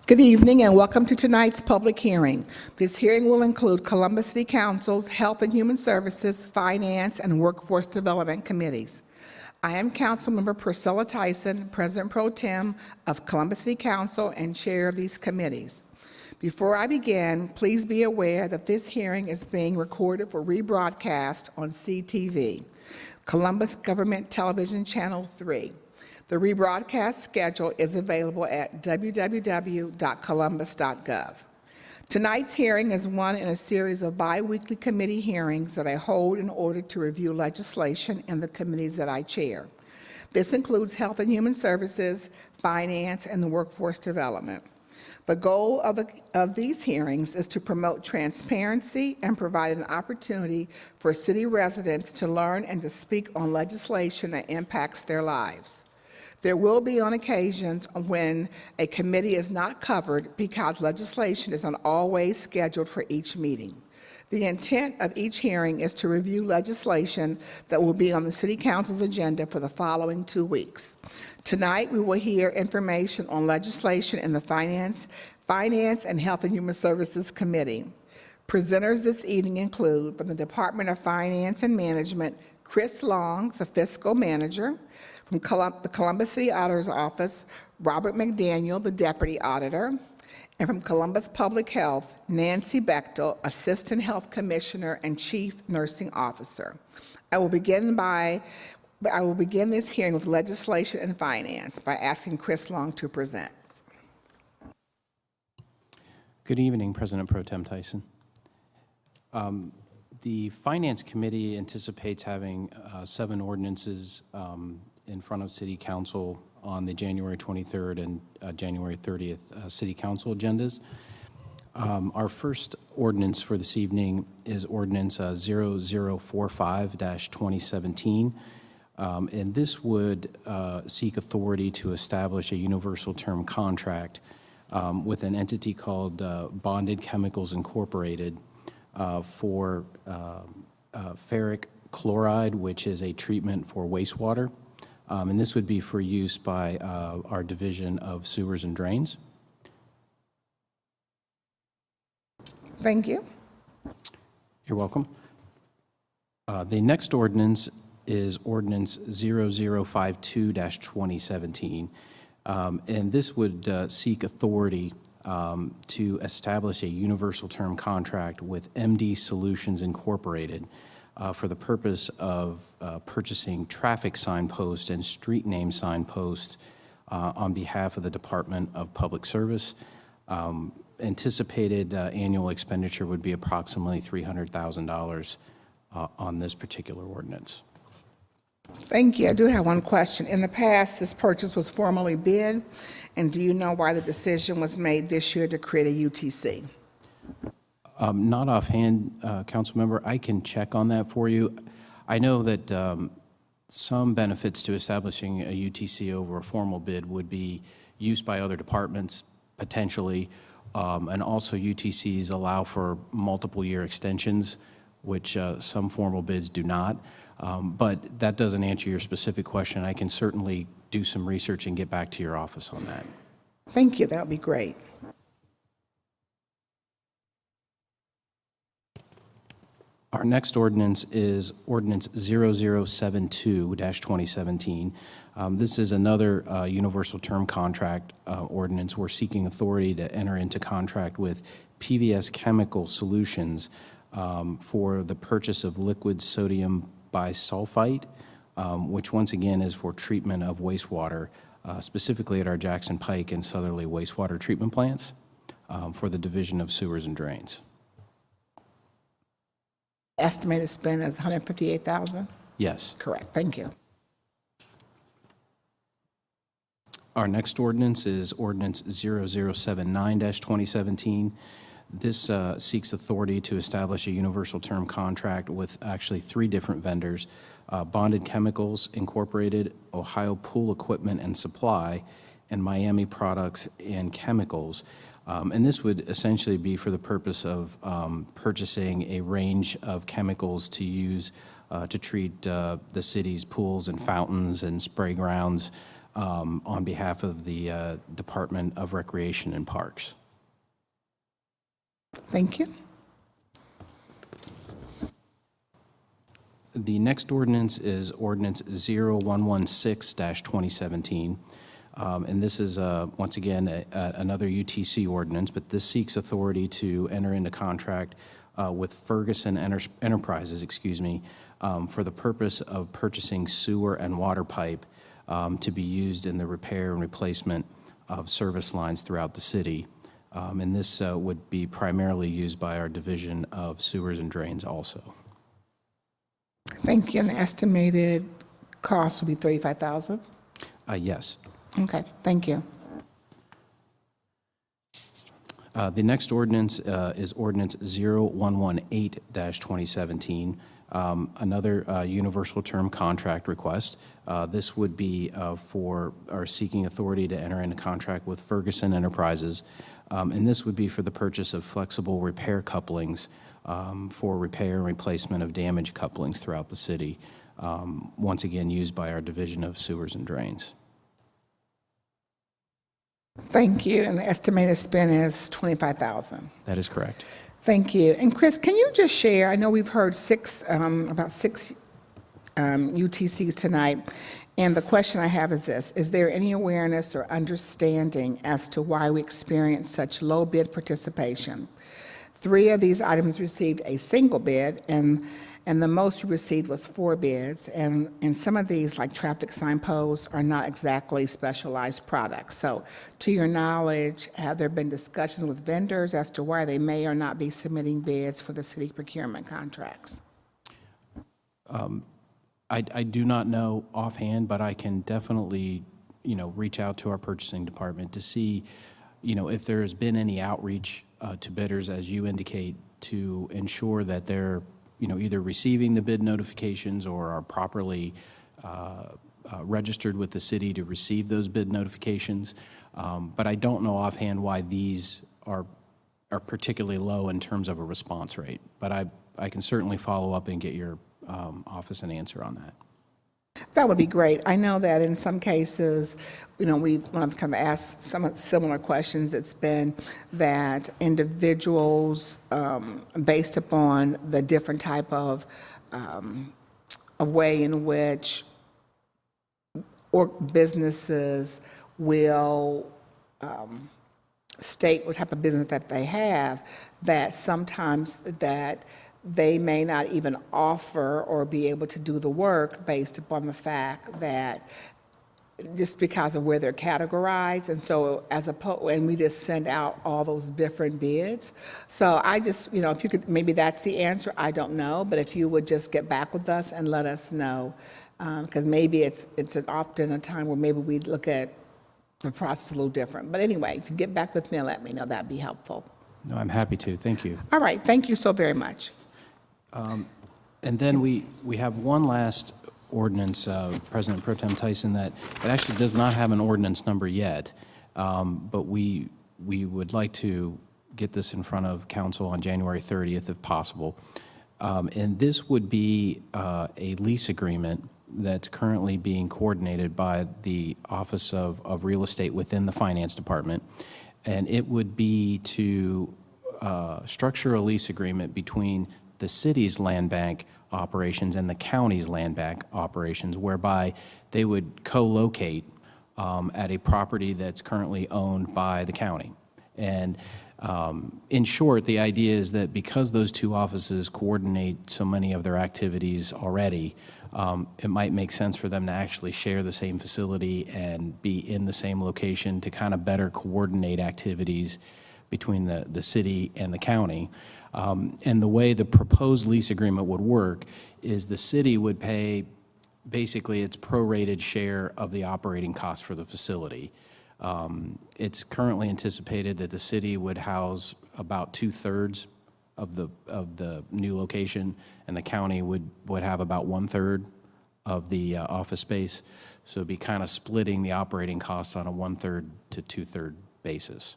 Good evening and welcome to tonight's public hearing. This hearing will include Columbus City Council's Health and Human Services, Finance, and Workforce Development Committees. I am Councilmember Priscilla Tyson, President Pro Tem of Columbus City Council and Chair of these committees. Before I begin, please be aware that this hearing is being recorded for rebroadcast on CTV, Columbus Government Television Channel 3. The rebroadcast schedule is available at www.columbus.gov. Tonight's hearing is one in a series of bi-weekly committee hearings that I hold in order to review legislation in the committees that I chair. This includes Health and Human Services, Finance, and the Workforce Development. The goal of these hearings is to promote transparency and provide an opportunity for city residents to learn and to speak on legislation that impacts their lives. There will be on occasions when a committee is not covered because legislation is not always scheduled for each meeting. The intent of each hearing is to review legislation that will be on the City Council's agenda for the following 2 weeks. Tonight, we will hear information on legislation in the Finance and Health and Human Services Committee. Presenters this evening include, from the Department of Finance and Management, Chris Long, the Fiscal Manager. From the Columbus City Auditor's Office, Robert McDaniel, the Deputy Auditor. And from Columbus Public Health, Nancy Bechtel, Assistant Health Commissioner and Chief Nursing Officer. I will begin this hearing with legislation and finance by asking Chris Long to present. Good evening, President Pro Tem Tyson. The Finance Committee anticipates having 7 ordinances in front of City Council on the January 23rd and January 30th City Council agendas. Our first ordinance for this evening is Ordinance 0045-2017, and this would seek authority to establish a universal term contract with an entity called Bonded Chemicals Incorporated for ferric chloride, which is a treatment for wastewater. And this would be for use by our Division of Sewers and Drains. Thank you. You're welcome. The next ordinance is Ordinance 0052-2017. And this would seek authority to establish a universal term contract with MD Solutions Incorporated for the purpose of purchasing traffic signposts and street name signposts on behalf of the Department of Public Service. Anticipated annual expenditure would be approximately $300,000 on this particular ordinance. Thank you. I do have one question. In the past, this purchase was formally bid, and do you know why the decision was made this year to create a UTC? Not offhand, Council Member. I can check on that for you. I know that some benefits to establishing a UTC over a formal bid would be used by other departments, potentially, and also UTCs allow for multiple year extensions, which some formal bids do not. But that doesn't answer your specific question. I can certainly do some research and get back to your office on that. Thank you. That would be great. Our next ordinance is Ordinance 0072-2017. This is another universal term contract ordinance. We're seeking authority to enter into contract with PVS Chemical Solutions for the purchase of liquid sodium bisulfite, which once again is for treatment of wastewater, specifically at our Jackson Pike and Southerly wastewater treatment plants for the Division of Sewers and Drains. Estimated spend is $158,000? Yes. Correct. Thank you. Our next ordinance is Ordinance 0079-2017. This seeks authority to establish a universal term contract with actually 3 different vendors, Bonded Chemicals Incorporated, Ohio Pool Equipment and Supply, and Miami Products and Chemicals. And this would essentially be for the purpose of purchasing a range of chemicals to use to treat the city's pools and fountains and spray grounds on behalf of the Department of Recreation and Parks. Thank you. The next ordinance is Ordinance 0116-2017. And this is, once again, another UTC ordinance, but this seeks authority to enter into contract with Ferguson Enterprises, for the purpose of purchasing sewer and water pipe to be used in the repair and replacement of service lines throughout the city. And this would be primarily used by our Division of Sewers and Drains also. Thank you. And the estimated cost will be $35,000? Yes. Okay, thank you. The next ordinance is Ordinance 0118-2017, another universal term contract request. This would be for our seeking authority to enter into contract with Ferguson Enterprises, and this would be for the purchase of flexible repair couplings for repair and replacement of damaged couplings throughout the city, once again used by our Division of Sewers and Drains. Thank you. And the estimated spend is $25,000. That is correct. Thank you. And Chris, can you just share, I know we've heard about six UTCs tonight, and the question I have is this: is there any awareness or understanding as to why we experience such low bid participation? 3 of these items received a single bid, and the most we received was 4 bids. And some of these, like traffic sign posts, are not exactly specialized products. So to your knowledge, have there been discussions with vendors as to why they may or not be submitting bids for the city procurement contracts? I do not know offhand, but I can definitely, reach out to our purchasing department to see, if there has been any outreach to bidders, as you indicate, to ensure that they're, either receiving the bid notifications or are properly registered with the city to receive those bid notifications. But I don't know offhand why these are particularly low in terms of a response rate. But I can certainly follow up and get your office an answer on that. That would be great. I know that in some cases, when I've kind of asked some similar questions, it's been that individuals, based upon the different type of a way in which or businesses will state what type of business that they have, that sometimes that they may not even offer or be able to do the work based upon the fact that just because of where they're categorized. And so and we just send out all those different bids. So I just, if you could, maybe that's the answer, I don't know, but if you would just get back with us and let us know, because maybe it's often a time where maybe we look at the process a little different. But anyway, if you get back with me and let me know, that'd be helpful. No, I'm happy to. Thank you. All right, thank you so very much. And then we have one last ordinance, President Pro Tem Tyson, that it actually does not have an ordinance number yet, but we would like to get this in front of council on January 30th if possible. And this would be a lease agreement that's currently being coordinated by the Office of Real Estate within the Finance Department. And it would be to structure a lease agreement between the city's land bank operations and the county's land bank operations, whereby they would co-locate at a property that's currently owned by the county. And in short, the idea is that because those two offices coordinate so many of their activities already, it might make sense for them to actually share the same facility and be in the same location to kind of better coordinate activities between the city and the county. And the way the proposed lease agreement would work is the city would pay basically its prorated share of the operating costs for the facility. It's currently anticipated that the city would house about 2/3 of the new location, and the county would have about 1/3 of the office space. So it'd be kind of splitting the operating costs on a 1/3 to 2/3 basis.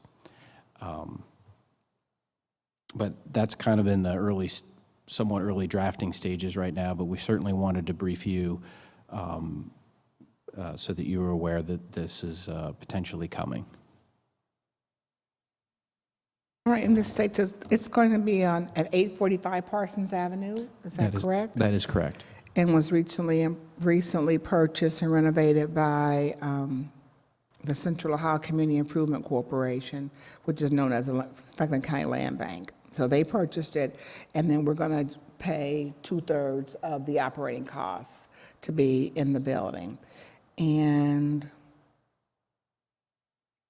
But that's kind of in the somewhat early drafting stages right now, but we certainly wanted to brief you so that you are aware that this is potentially coming. All right, and the state says it's going to be on at 845 Parsons Avenue, is that correct? That is correct. And was recently purchased and renovated by the Central Ohio Community Improvement Corporation, which is known as the Franklin County Land Bank. So they purchased it, and then we're going to pay 2/3 of the operating costs to be in the building. And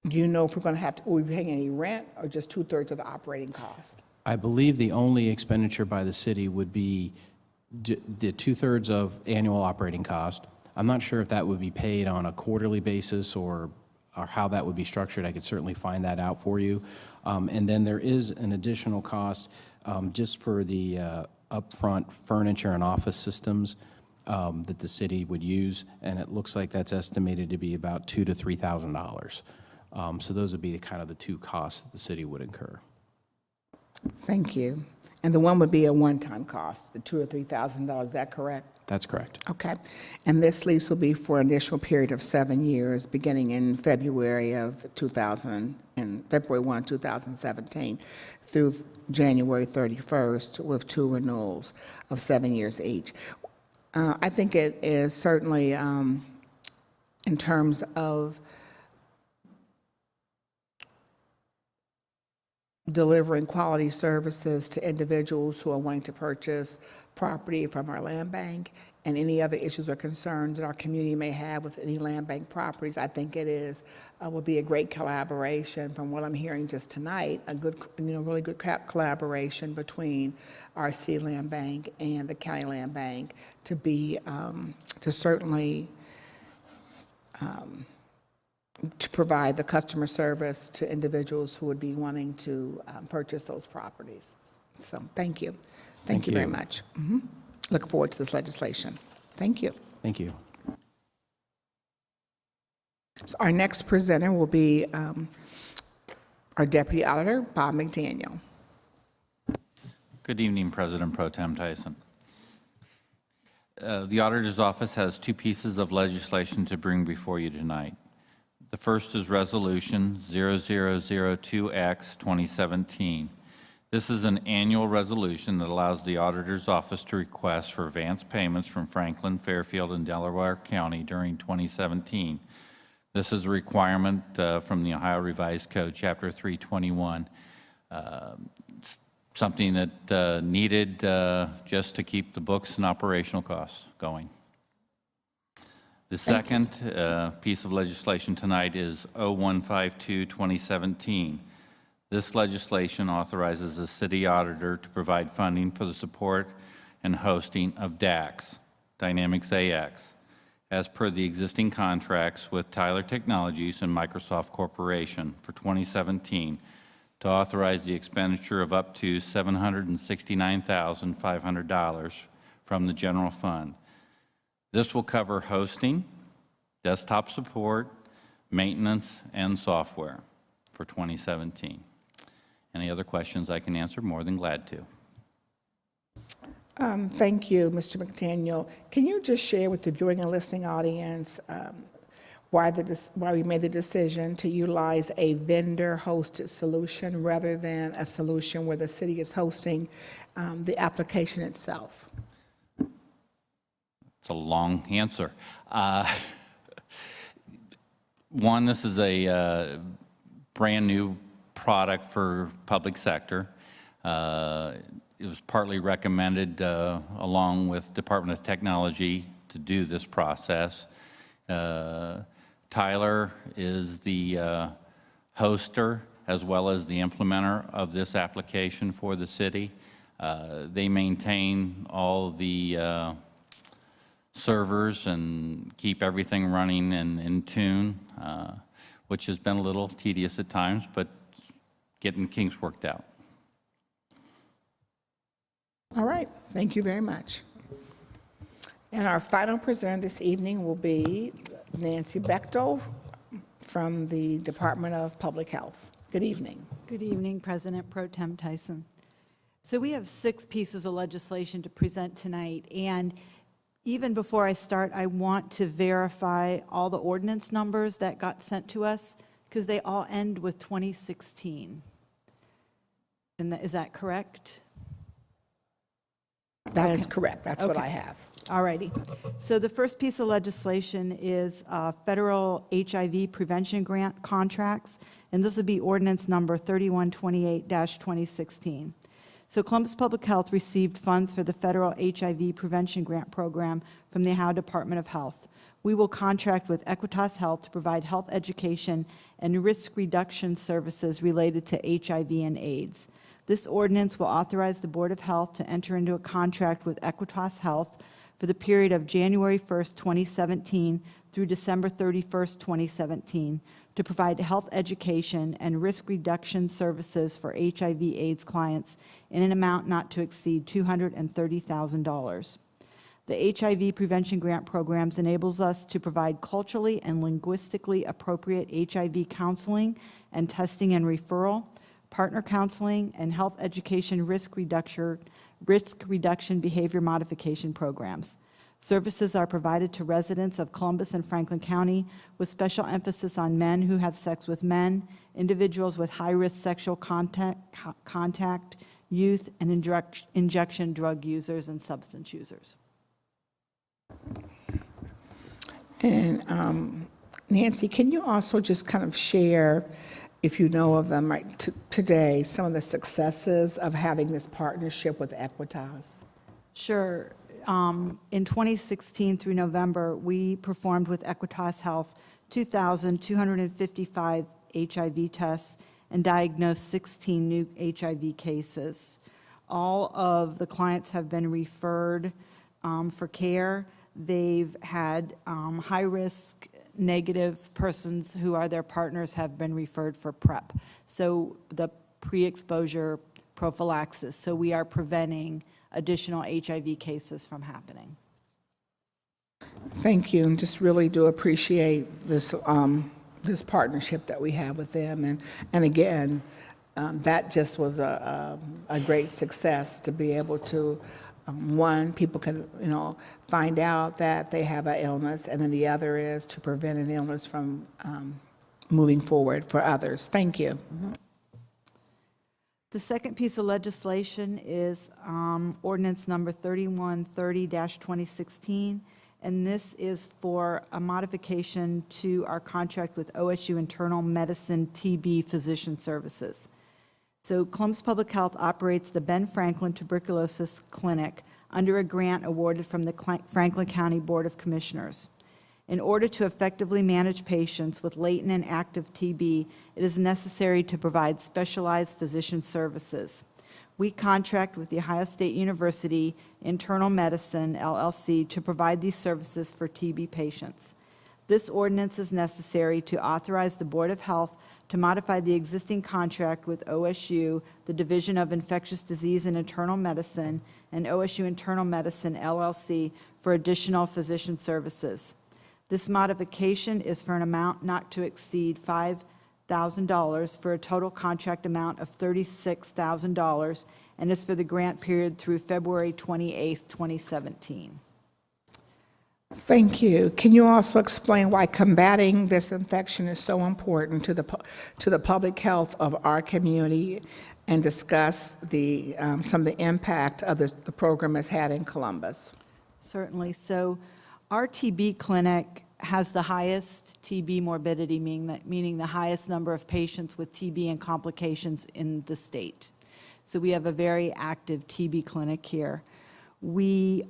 do you know if we're going to have to, are we paying any rent or just 2/3 of the operating cost? I believe the only expenditure by the city would be the 2/3 of annual operating cost. I'm not sure if that would be paid on a quarterly basis or how that would be structured. I could certainly find that out for you. And then there is an additional cost just for the upfront furniture and office systems that the city would use, and it looks like that's estimated to be about $2,000 to $3,000. So those would be kind of the two costs that the city would incur. Thank you. And the one would be a one-time cost, the $2,000 or $3,000, is that correct? That's correct. Okay. And this lease will be for an initial period of 7 years, beginning in February 1, 2017, through January 31st, with 2 renewals of 7 years each. I think it is certainly, in terms of delivering quality services to individuals who are wanting to purchase property from our land bank, and any other issues or concerns that our community may have with any land bank properties. I think it is will be a great collaboration. From what I'm hearing just tonight, a good, really good collaboration between our city land bank and the county land bank to be to certainly to provide the customer service to individuals who would be wanting to purchase those properties. So thank you. Thank you very much. Look forward to this legislation. Thank you. Thank you. So our next presenter will be our Deputy Auditor, Bob McDaniel. Good evening, President Pro Tem Tyson. The Auditor's Office has 2 pieces of legislation to bring before you tonight. The first is Resolution 0002X 2017. This is an annual resolution that allows the Auditor's Office to request for advance payments from Franklin, Fairfield, and Delaware County during 2017. This is a requirement from the Ohio Revised Code, Chapter 321, something that needed just to keep the books and operational costs going. The second piece of legislation tonight is 0152-2017. This legislation authorizes the city auditor to provide funding for the support and hosting of DAX, Dynamics AX, as per the existing contracts with Tyler Technologies and Microsoft Corporation for 2017, to authorize the expenditure of up to $769,500 from the general fund. This will cover hosting, desktop support, maintenance, and software for 2017. Any other questions I can answer? More than glad to. Thank you, Mr. McDaniel. Can you just share with the viewing and listening audience why we made the decision to utilize a vendor-hosted solution rather than a solution where the city is hosting the application itself? It's a long answer. One, this is a brand new product for public sector. It was partly recommended along with Department of Technology to do this process. Tyler is the hoster as well as the implementer of this application for the city. They maintain all the servers and keep everything running and in tune, which has been a little tedious at times, but getting kinks worked out. All right, thank you very much. And our final presenter this evening will be Nancy Bechtel from the Department of Public Health. Good evening. Good evening, President Pro Tem Tyson. So we have 6 pieces of legislation to present tonight, and Even before I start, I want to verify all the ordinance numbers that got sent to us, because they all end with 2016. And is that correct? That is correct. That's what Okay. I have. All righty. So the first piece of legislation is federal HIV prevention grant contracts, and this would be ordinance number 3128-2016. So Columbus Public Health received funds for the federal HIV prevention grant program from the Ohio Department of Health. We will contract with Equitas Health to provide health education and risk reduction services related to HIV and AIDS. This ordinance will authorize the Board of Health to enter into a contract with Equitas Health for the period of January 1st, 2017 through December 31st, 2017, to provide health education and risk reduction services for HIV/AIDS clients in an amount not to exceed $230,000. The HIV prevention grant programs enables us to provide culturally and linguistically appropriate HIV counseling and testing and referral, partner counseling, and health education risk reduction behavior modification programs. Services are provided to residents of Columbus and Franklin County with special emphasis on men who have sex with men, individuals with high-risk sexual contact, youth, and injection drug users and substance users. And Nancy, can you also just kind of share, if you know of them right today, some of the successes of having this partnership with Equitas? Sure. In 2016 through November, we performed with Equitas Health 2,255 HIV tests and diagnosed 16 new HIV cases. All of the clients have been referred for care. They've had high-risk negative persons who are their partners have been referred for PrEP. So the pre-exposure prophylaxis. So we are preventing additional HIV cases from happening. Thank you, and just really do appreciate this this partnership that we have with them. And again, that just was a great success to be able to, one, people can, find out that they have an illness, and then the other is to prevent an illness from moving forward for others. Thank you. Mm-hmm. The second piece of legislation is ordinance number 3130-2016, and this is for a modification to our contract with OSU Internal Medicine TB Physician Services. So Columbus Public Health operates the Ben Franklin Tuberculosis Clinic under a grant awarded from the Franklin County Board of Commissioners. In order to effectively manage patients with latent and active TB, it is necessary to provide specialized physician services. We contract with The Ohio State University Internal Medicine, LLC, to provide these services for TB patients. This ordinance is necessary to authorize the Board of Health to modify the existing contract with OSU, the Division of Infectious Disease and Internal Medicine, and OSU Internal Medicine, LLC, for additional physician services. This modification is for an amount not to exceed $5,000 for a total contract amount of $36,000, and is for the grant period through February 28, 2017. Thank you. Can you also explain why combating this infection is so important to the public health of our community, and discuss some of the impact of the program has had in Columbus? Certainly. So our TB clinic has the highest TB morbidity, meaning the highest number of patients with TB and complications in the state. So we have a very active TB clinic here. We,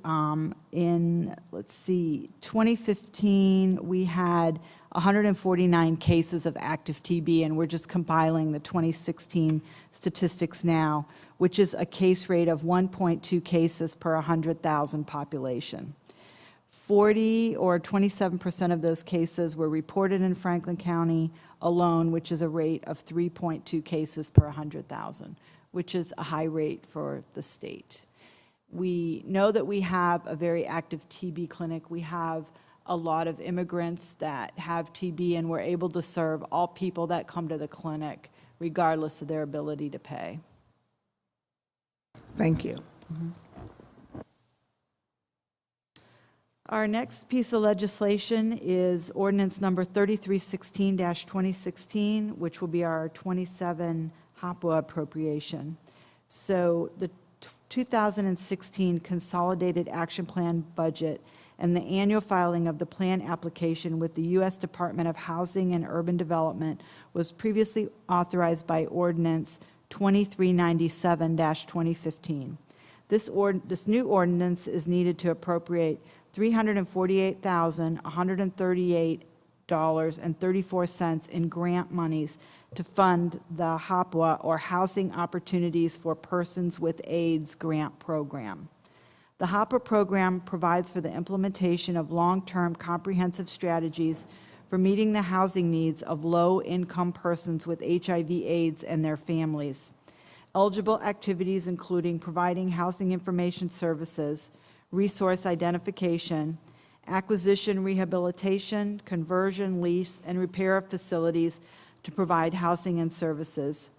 in 2015, we had 149 cases of active TB, and we're just compiling the 2016 statistics now, which is a case rate of 1.2 cases per 100,000 population. 40 or 27% of those cases were reported in Franklin County alone, which is a rate of 3.2 cases per 100,000, which is a high rate for the state. We know that we have a very active TB clinic. We have a lot of immigrants that have TB, and we're able to serve all people that come to the clinic, regardless of their ability to pay. Thank you. Mm-hmm. Our next piece of legislation is ordinance number 3316-2016, which will be our 27 HOPWA appropriation. So the 2016 Consolidated Action Plan budget and the annual filing of the plan application with the U.S. Department of Housing and Urban Development was previously authorized by ordinance 2397-2015. This new ordinance is needed to appropriate $348,138.34 in grant monies to fund the HOPWA, or Housing Opportunities for Persons with AIDS grant program. The HOPWA program provides for the implementation of long-term comprehensive strategies for meeting the housing needs of low-income persons with HIV/AIDS and their families. Eligible activities including providing housing information services, resource identification, acquisition, rehabilitation, conversion, lease, and repair of facilities to provide housing and services,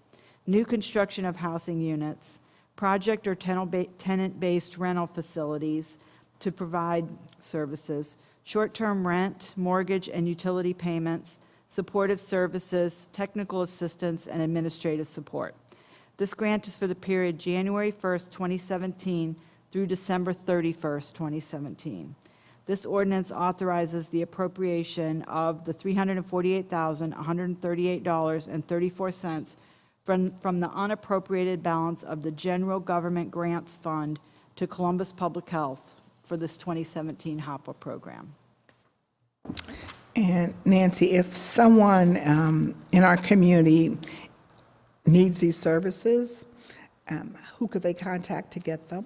new construction of housing units, project or tenant-based rental facilities to provide services, short-term rent, mortgage and utility payments, supportive services, technical assistance, and administrative support. This grant is for the period January 1st, 2017 through December 31st, 2017. This ordinance authorizes the appropriation of the $348,138.34 from the unappropriated balance of the General Government Grants Fund to Columbus Public Health for this 2017 HOPWA program. And Nancy, if someone in our community needs these services, who could they contact to get them?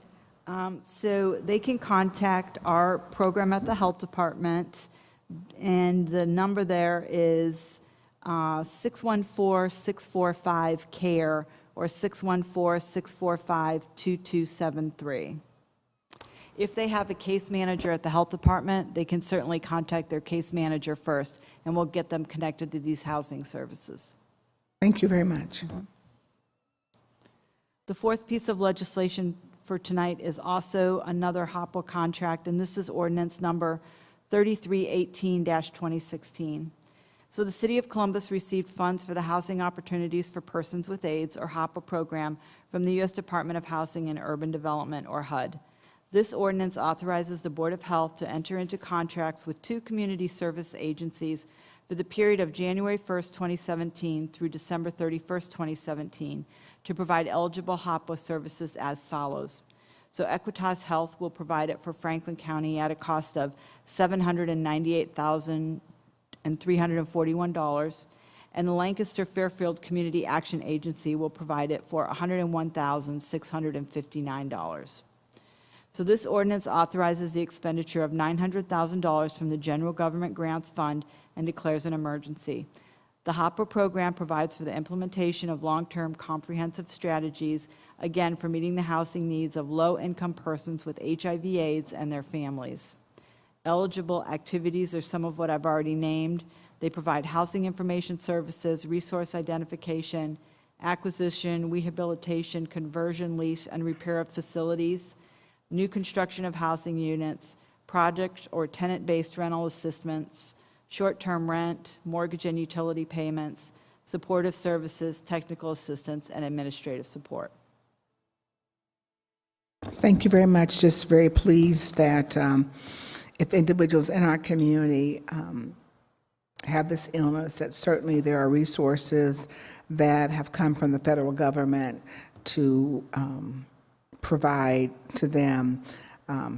So they can contact our program at the Health Department, and the number there is 614-645-CARE or 614-645-2273. If they have a case manager at the Health Department, they can certainly contact their case manager first, and we'll get them connected to these housing services. Thank you very much. The fourth piece of legislation for tonight is also another HOPWA contract, and this is ordinance number 3318-2016. So the City of Columbus received funds for the Housing Opportunities for Persons with AIDS, or HOPWA program, from the U.S. Department of Housing and Urban Development, or HUD. This ordinance authorizes the Board of Health to enter into contracts with two community service agencies for the period of January 1st, 2017 through December 31st, 2017, to provide eligible HOPWA services as follows. So Equitas Health will provide it for Franklin County at a cost of $798,341, and the Lancaster Fairfield Community Action Agency will provide it for $101,659. So this ordinance authorizes the expenditure of $900,000 from the General Government Grants Fund and declares an emergency. The HOPWA program provides for the implementation of long-term comprehensive strategies, again, for meeting the housing needs of low-income persons with HIV/AIDS and their families. Eligible activities are some of what I've already named. They provide housing information services, resource identification, acquisition, rehabilitation, conversion, lease, and repair of facilities, new construction of housing units, project or tenant-based rental assistance, short-term rent, mortgage and utility payments, supportive services, technical assistance, and administrative support. Thank you very much. Just very pleased that if individuals in our community have this illness, that certainly there are resources that have come from the federal government to provide to them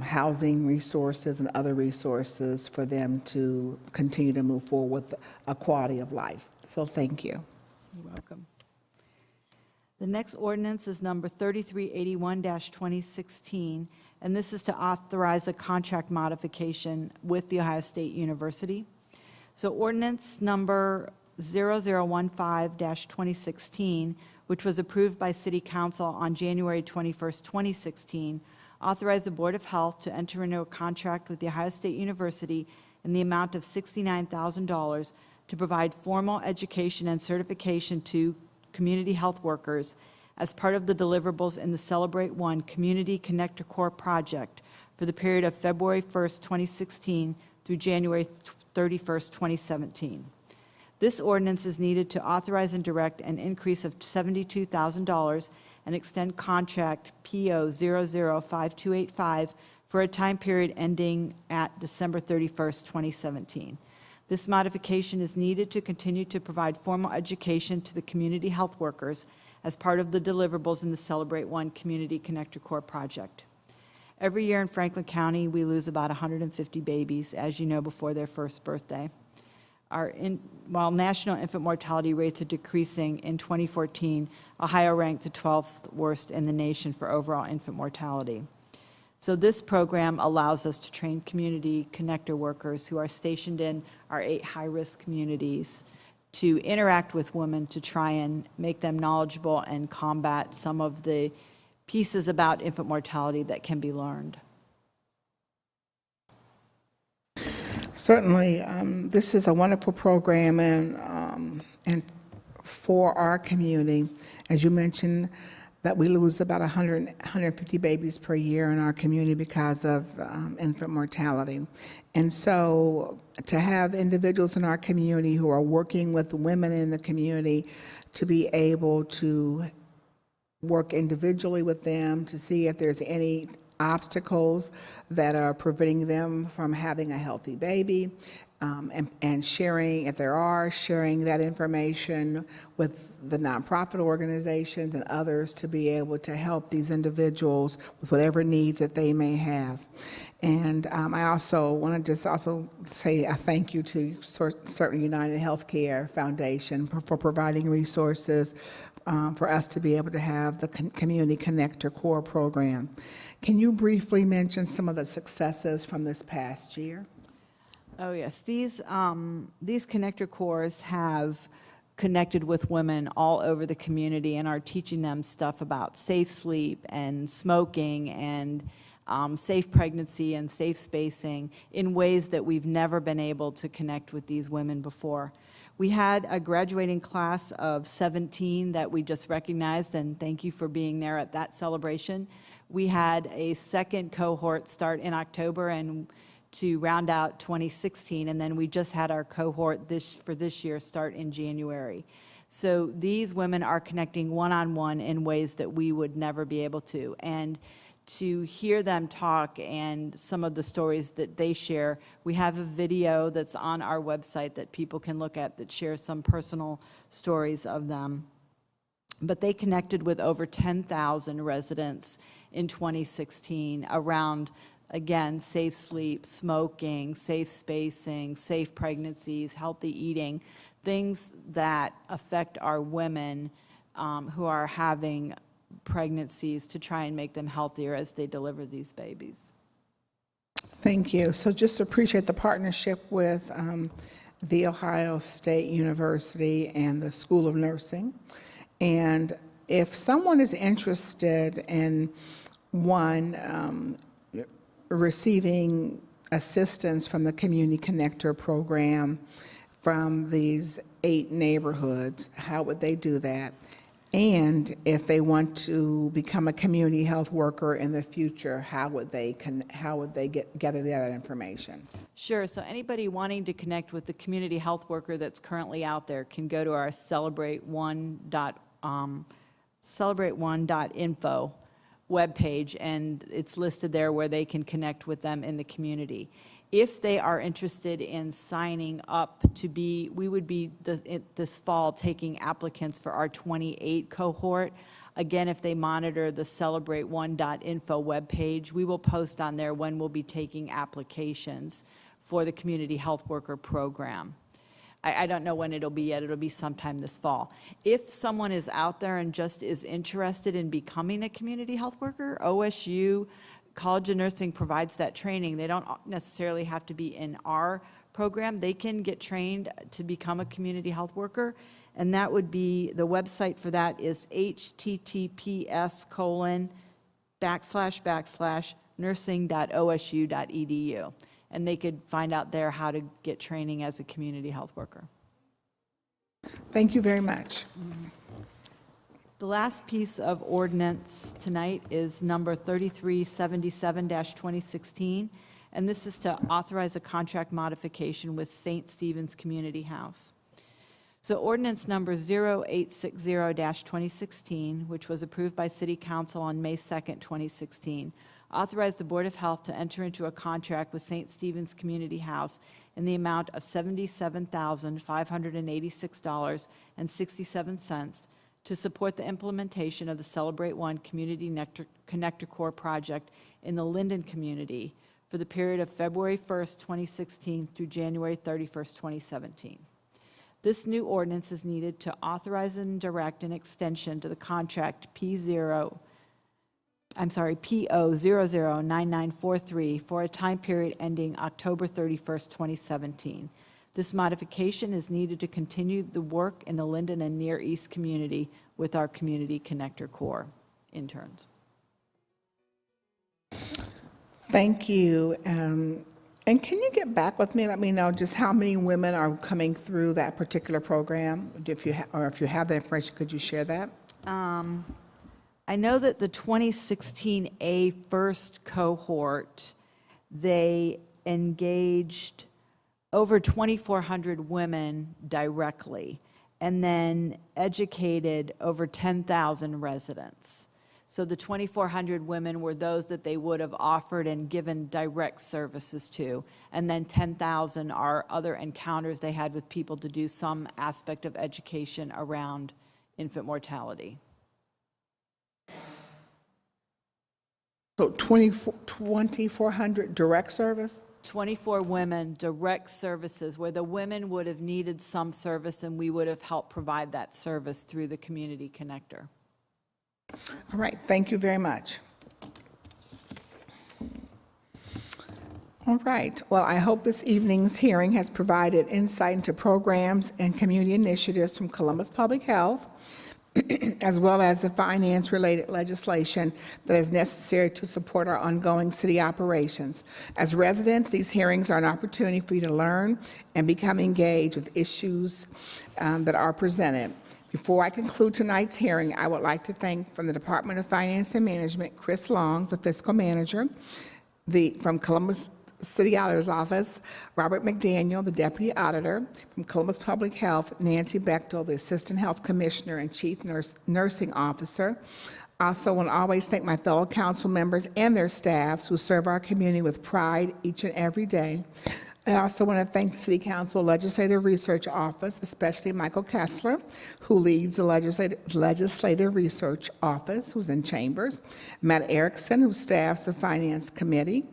housing resources and other resources for them to continue to move forward with a quality of life. So thank you. You're welcome. The next ordinance is number 3381-2016, and this is to authorize a contract modification with The Ohio State University. So ordinance number 0015-2016, which was approved by City Council on January 21st, 2016, authorized the Board of Health to enter into a contract with The Ohio State University in the amount of $69,000 to provide formal education and certification to community health workers as part of the deliverables in the Celebrate One Community Connector Corps project for the period of February 1st, 2016 through January 31st, 2017. This ordinance is needed to authorize and direct an increase of $72,000 and extend contract PO 005285 for a time period ending at December 31st, 2017. This modification is needed to continue to provide formal education to the community health workers as part of the deliverables in the Celebrate One Community Connector Corps project. Every year in Franklin County, we lose about 150 babies, as you know, before their first birthday. While national infant mortality rates are decreasing, in 2014, Ohio ranked the 12th worst in the nation for overall infant mortality. So this program allows us to train community connector workers who are stationed in our 8 high-risk communities to interact with women to try and make them knowledgeable and combat some of the pieces about infant mortality that can be learned. Certainly, this is a wonderful program and for our community. As you mentioned, that we lose about 150 babies per year in our community because of infant mortality. And so to have individuals in our community who are working with women in the community to be able to work individually with them to see if there's any obstacles that are preventing them from having a healthy baby, and sharing, if there are, sharing that information with the nonprofit organizations and others to be able to help these individuals with whatever needs that they may have. And I also want to just also say a thank you to Certain United Healthcare Foundation for providing resources for us to be able to have the Community Connector Corps program. Can you briefly mention some of the successes from this past year? Oh, yes. These connector corps have connected with women all over the community and are teaching them stuff about safe sleep and smoking and safe pregnancy and safe spacing in ways that we've never been able to connect with these women before. We had a graduating class of 17 that we just recognized, and thank you for being there at that celebration. We had a second cohort start in October and to round out 2016, and then we just had our cohort for this year start in January. So these women are connecting one-on-one in ways that we would never be able to. And to hear them talk and some of the stories that they share, we have a video that's on our website that people can look at that shares some personal stories of them. But they connected with over 10,000 residents in 2016 around, again, safe sleep, smoking, safe spacing, safe pregnancies, healthy eating, things that affect our women who are having pregnancies to try and make them healthier as they deliver these babies. Thank you. So just appreciate the partnership with The Ohio State University and the School of Nursing. And if someone is interested in receiving assistance from the Community Connector program from these 8 neighborhoods, how would they do that? And if they want to become a community health worker in the future, how would they gather that information? Sure. So anybody wanting to connect with the community health worker that's currently out there can go to our celebrate1.info webpage, and it's listed there where they can connect with them in the community. If they are interested in signing up to be, we would be this fall taking applicants for our 28 cohort. Again, if they monitor the celebrate1.info webpage, we will post on there when we'll be taking applications for the community health worker program. I don't know when it'll be yet. It'll be sometime this fall. If someone is out there and just is interested in becoming a community health worker, OSU College of Nursing provides that training. They don't necessarily have to be in our program. They can get trained to become a community health worker, and that would be, the website for that is https://nursing.osu.edu, and they could find out there how to get training as a community health worker. Thank you very much. The last piece of ordinance tonight is number 3377-2016, and this is to authorize a contract modification with St. Stephen's Community House. So ordinance number 0860-2016, which was approved by City Council on May 2nd, 2016, authorized the Board of Health to enter into a contract with St. Stephen's Community House in the amount of $77,586.67 to support the implementation of the Celebrate One Community Connector Core project in the Linden community for the period of February 1st, 2016 through January 31st, 2017. This new ordinance is needed to authorize and direct an extension to the contract PO009943 for a time period ending October 31st, 2017. This modification is needed to continue the work in the Linden and Near East community with our Community Connector Core interns. Thank you. And can you get back with me? Let me know just how many women are coming through that particular program. If you have the information, could you share that? I know that the 2016A first cohort, they engaged over 2,400 women directly, and then educated over 10,000 residents. So the 2,400 women were those that they would have offered and given direct services to, and then 10,000 are other encounters they had with people to do some aspect of education around infant mortality. So 2,400 direct service? 24 women, direct services, where the women would have needed some service and we would have helped provide that service through the Community Connector. All right, thank you very much. All right, well, I hope this evening's hearing has provided insight into programs and community initiatives from Columbus Public Health, as well as the finance-related legislation that is necessary to support our ongoing city operations. As residents, these hearings are an opportunity for you to learn and become engaged with issues that are presented. Before I conclude tonight's hearing, I would like to thank from the Department of Finance and Management, Chris Long, the fiscal manager, from Columbus City Auditor's Office, Robert McDaniel, the Deputy Auditor, from Columbus Public Health, Nancy Bechtel, the Assistant Health Commissioner and Chief Nursing Officer. I also want to always thank my fellow council members and their staffs who serve our community with pride each and every day. I also want to thank the City Council Legislative Research Office, especially Michael Kessler, who leads the Legislative Research Office, who's in Chambers, Matt Erickson, who staffs the Finance Committee,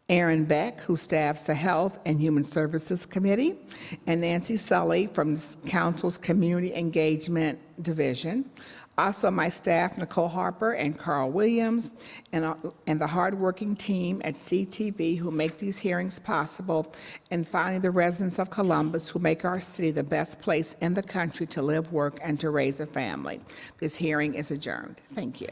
Aaron Beck, who staffs the Health and Human Services Committee, and Nancy Sully from the Council's Community Engagement Division. Also, my staff, Nicole Harper and Carl Williams, and the hardworking team at CTV who make these hearings possible, and finally, the residents of Columbus who make our city the best place in the country to live, work, and to raise a family. This hearing is adjourned. Thank you.